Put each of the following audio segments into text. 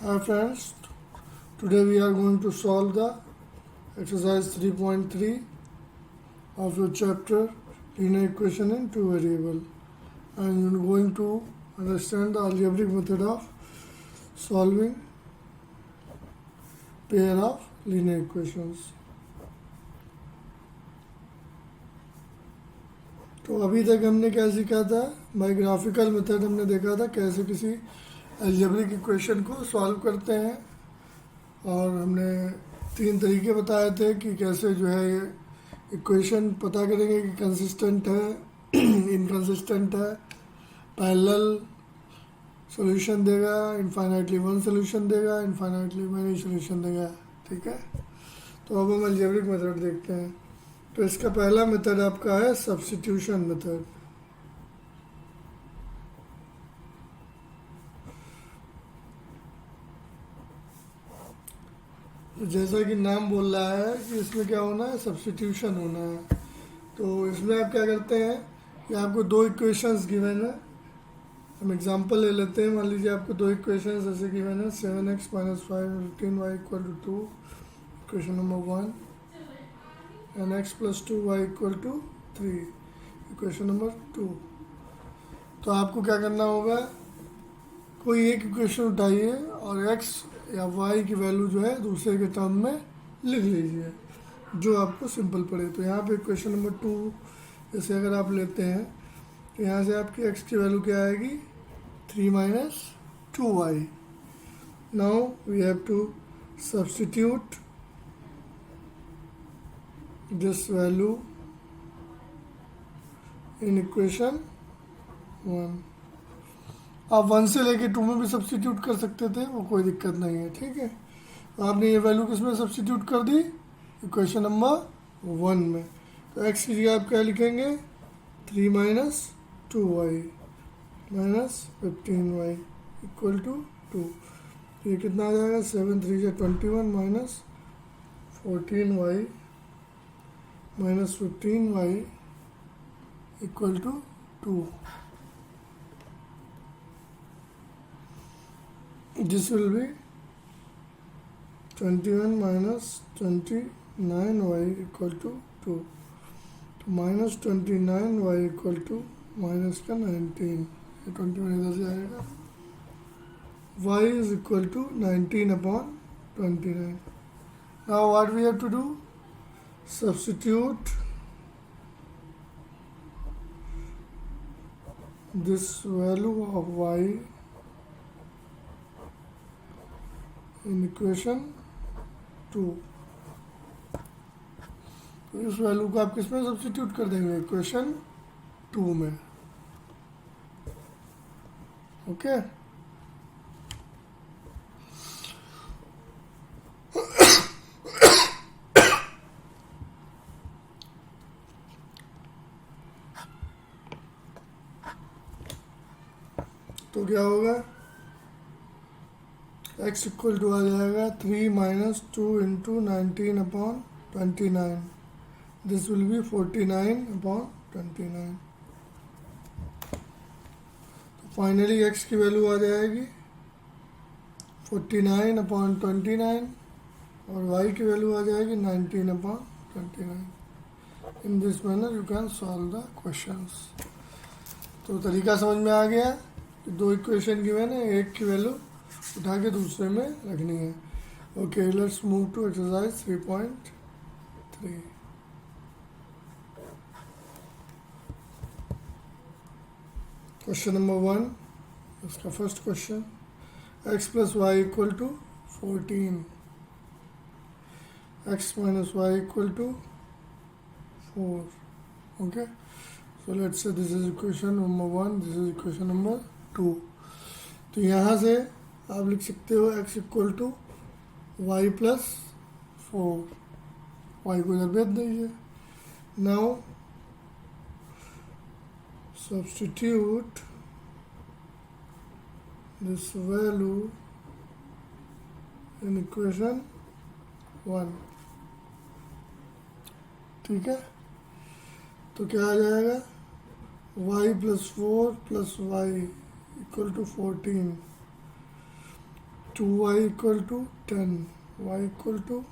Hi friends, today we are going to solve the exercise 3.3 of your chapter linear equation in two variable, and you're going to understand the algebraic method of solving pair of linear equations. तो अभी तक हमने क्या सीखा था? Bye graphical method हमने देखा था कैसे किसी अलजेब्रिक इक्वेशन को सॉल्व करते हैं, और हमने तीन तरीके बताए थे कि कैसे जो है ये इक्वेशन पता करेंगे कि कंसिस्टेंट है, इनकंसिस्टेंट है, पैरेलल सॉल्यूशन देगा, इनफाइनाइटली वन सॉल्यूशन देगा, इनफाइनाइटली मैनी सॉल्यूशन देगा। ठीक है, तो अब हम अलजेब्रिक मेथड देखते हैं। तो इसका पहला मेथड आपका है सब्स्टिट्यूशन मेथड। जैसा कि नाम बोल रहा है कि इसमें क्या होना है, सब्स्टिट्यूशन होना है। तो इसमें आप क्या करते हैं कि आपको दो इक्वेशंस गिवन है। हम एग्जांपल ले लेते हैं। मान लीजिए आपको दो इक्वेशंस ऐसे गिवन है, 7x - 5 15y = 2, equation number 1, and x + 2y = 3, equation number 2। तो आपको क्या करना होगा, कोई एक इक्वेशन उठाइए और x या y की वैल्यू जो है दूसरे के टर्म में लिख लीजिए, जो आपको सिंपल पड़े। तो यहाँ पे इक्वेशन नंबर 2 जैसे अगर आप लेते हैं तो यहाँ से आपकी x की वैल्यू क्या आएगी, 3 - 2y। Now we have to substitute this value in equation 1। आप 1 से लेके 2 में भी सब्स्टिट्यूट कर सकते थे, वो कोई दिक्कत नहीं है। ठीक है, तो आपने ये वैल्यू किस में सब्स्टिट्यूट कर दी, इक्वेशन नंबर 1 में। तो x की जगह आप क्या लिखेंगे, 3 - 2y - 15y = 2। ये कितना आ जाएगा, 7 × 3 = 21 - 14y - 15y = 2। This will be 21 - 29y = 2। तो -29y = -19, 21 इधर से आएगा। y = 19/29। Now what we have to do? Substitute this value of y in equation 2। तो इस वैल्यू को आप किस में सब्स्टिट्यूट कर देंगे, इक्वेशन 2 में। ओके, तो क्या होगा, x = आ जाएगा 3 - 2 × 19/29। This will B 49/29। तो फाइनली x की वैल्यू आ जाएगी 49/29 और y की वैल्यू आ जाएगी 19/29। In this manner you can solve the questions. तो तरीका समझ में आ गया कि दो इक्वेशन गिवन है, एक की वैल्यू उठा के दूसरे में रखनी है। Okay, let's move to exercise 3.3। Question number 1, इसका first question, x + y = 14, x - y = 4। Okay, so let's say this is equation number 1, this is equation number 2। तो यहाँ से आप लिख सकते हो x = y + 4, y को इधर भेज दीजिए। Now substitute this value in equation 1। ठीक है, तो क्या आ जाएगा, y + 4 + y = 14। 2y equal to 10, y equal to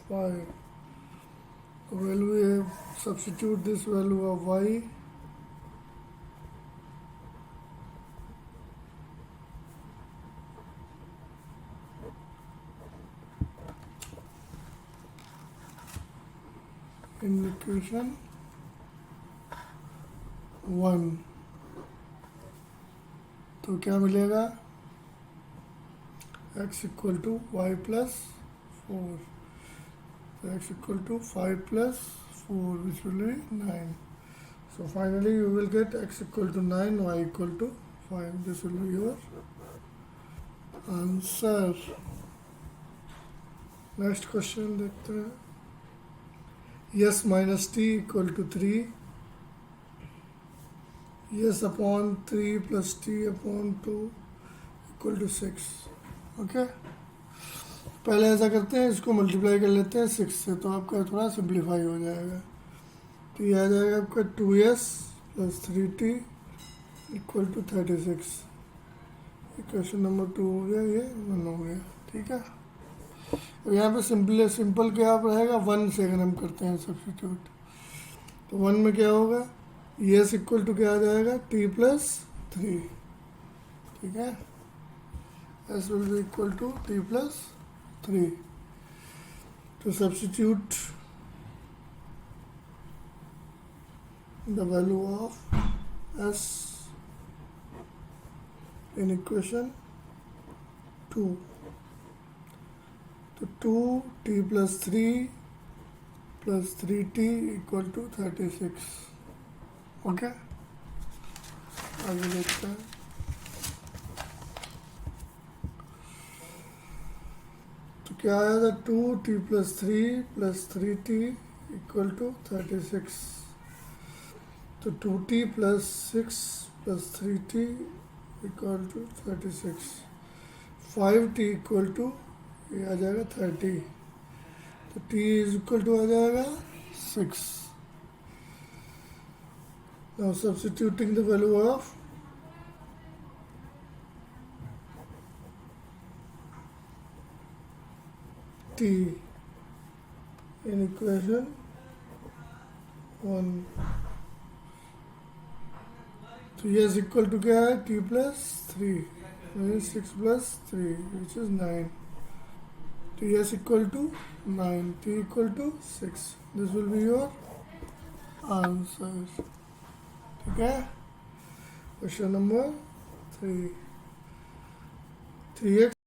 5. Value we have substitute this value of y in equation 1. तो क्या मिलेगा? x equal to y plus 4. So x equal to 5 plus 4, which will be 9. So finally you will get x equal to 9, y equal to 5. This will be your answer. Next question देखते हैं. s minus t equal to 3. s upon 3 plus t upon 2 equal to 6. Okay, पहले ऐसा करते हैं, इसको multiply कर लेते हैं 6 से, तो आपका थोड़ा सिंप्लीफाई हो जाएगा. तो ये आ जाएगा आपका 2s plus 3t equal to 36. Equation number 2 हो गया, ये 1 हो गया. ठीक है, अब यहाँ पे सिंपल क्या आप रहेगा, 1 से अगर हम करते हैं सब्सटीट्यूट, तो 1 में क्या होगा, एस इक्वल टू क्या आ जाएगा, t प्लस 3. ठीक है, s will be equal to t plus 3. To substitute the value of s in equation 2. तो 2t plus 3 plus 3t equal to 36. Okay, आगे देखते हैं. तो क्या आया था, 2t plus 3 इक्वल टू 36. तो 2t plus 6 plus 3t equal to 36. 5t equal to ये आ जाएगा 30. तो t इज इक्वल टू आ जाएगा 6. Now substituting the value of t in equation 1. तो ये इक्वल टू क्या है, t plus 3, 6 plus 3 which is 9. तो ये equal to 9, t equal to 6. This will be your answer. ठीक है, question number 3. 3x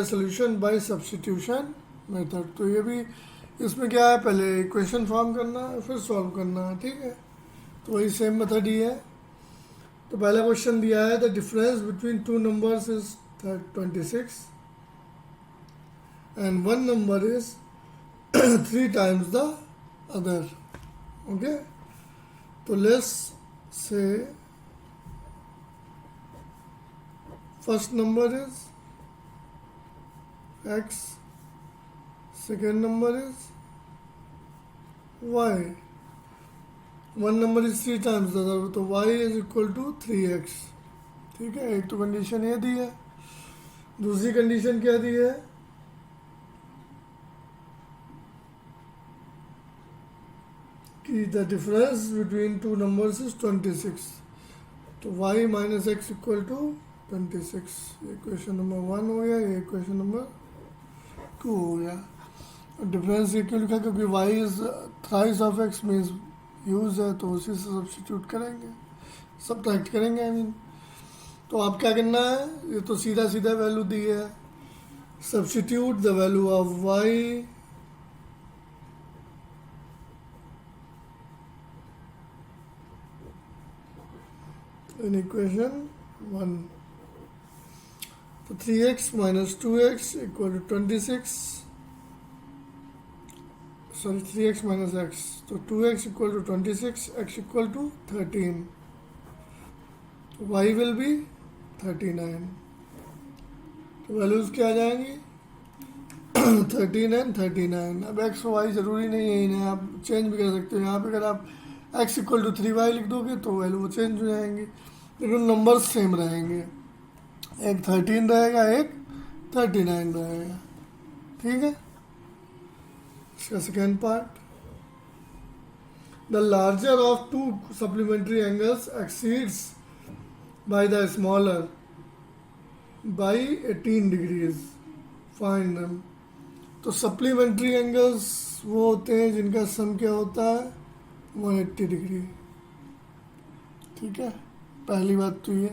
solution by substitution method. तो ये भी इसमें क्या है, पहले इक्वेशन फॉर्म करना है फिर सॉल्व करना है, ठीक है। तो वही सेम मेथड ही है। तो पहला क्वेश्चन दिया है the difference between two numbers is 26 and one number is 3 times the other, okay। तो let's say first number is x, second number is y, one number is 3 times the other, तो y is equal to 3x, ठीक है। एक तो condition ये दी है। दूसरी condition क्या दी है, कि the difference between two numbers is 26, तो y minus x equal to 26। ये क्वेश्चन नंबर 1 हो गया, ये क्वेश्चन नंबर 2 हो गया। डिफरेंस ये क्यों लिखा, क्योंकि y is thrice of x means use है, तो उसी से सब्स्टिट्यूट करेंगे, सब्ट्रैक्ट करेंगे आई मीन। तो आप क्या करना है, ये तो सीधा सीधा वैल्यू दी है, substitute the value of y in equation 1। तो 3x minus 2x equal to 26, sorry 3x minus x, तो 2x equal to 26, x equal to 13, तो y will be 39। तो वैल्यूज क्या आ जाएंगी 13 एंड 39। अब x और y ज़रूरी नहीं है, इन्हें आप चेंज भी कर सकते हो। यहाँ पे अगर आप x इक्वल टू 3y लिख दोगे तो वैल्यू वो चेंज हो जाएंगी, लेकिन नंबर सेम रहेंगे, एक 13 रहेगा एक 39 रहेगा, ठीक है। इसका second part, the larger of to supplementary angles exceeds by the smaller by 18 degrees, find them. तो सप्लीमेंट्री एंगल्स वो होते हैं जिनका सम क्या होता है 180 डिग्री, ठीक है। पहली बात तो ये,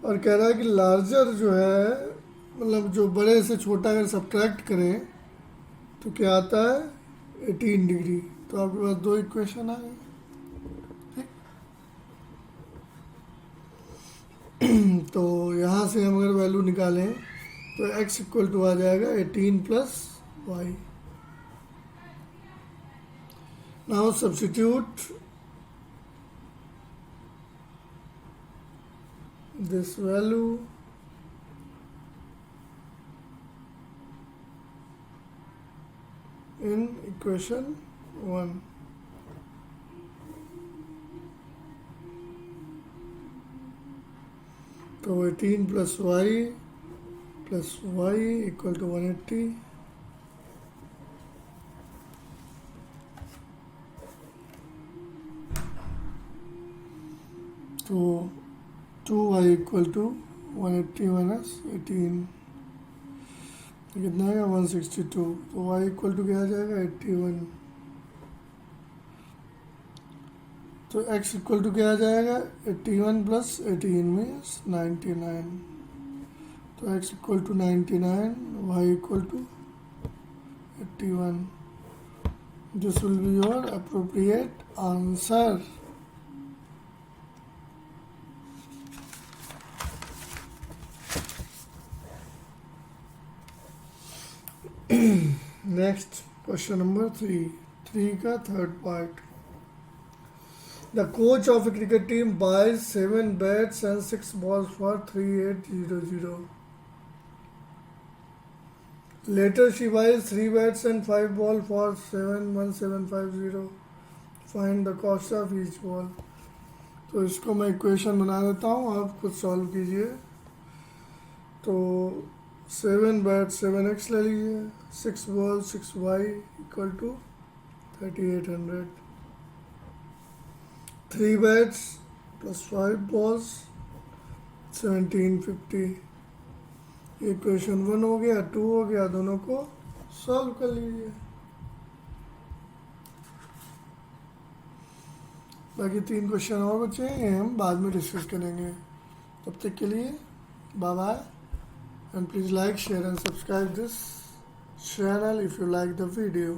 और कह रहा है कि लार्जर जो है, मतलब जो बड़े से छोटा अगर सब्ट्रैक्ट करें तो क्या आता है 18 डिग्री। तो आपके पास दो इक्वेशन आ गए, ठीक। तो यहाँ से हम अगर वैल्यू निकालें तो x इक्वल टू आ जाएगा 18 plus y. Now substitute this value in equation 1। तो 18 plus y equal to 180। तो 2y इक्वल टू 180 माइनस 18, कितना है 162। तो y इक्वल टू क्या आ जाएगा 81। तो x इक्वल टू क्या आ जाएगा 81 प्लस 18 मीन्स 99। तो x equal to 99, y equal to 81। This will be your appropriate answer. Next question number 3 का third part, the coach of a cricket team buys 7 bats and 6 balls for 3800। Later she buys 3 bats and 5 balls for 71750। Find the cost of each ball. तो इसको मैं equation बना देता हूँ, आप खुद solve कीजिए। तो 7 बैट 7x ले लीजिए, 6 ball 6y equal to 3800। 3 bats plus 5 balls 1750। ये क्वेश्चन 1 हो गया, 2 हो गया, दोनों को सॉल्व कर लीजिए। बाकी 3 क्वेश्चन और बचे हैं, हम बाद में डिस्कस करेंगे। तब तक के लिए bye bye, and please like, share and subscribe this channel if you like the video.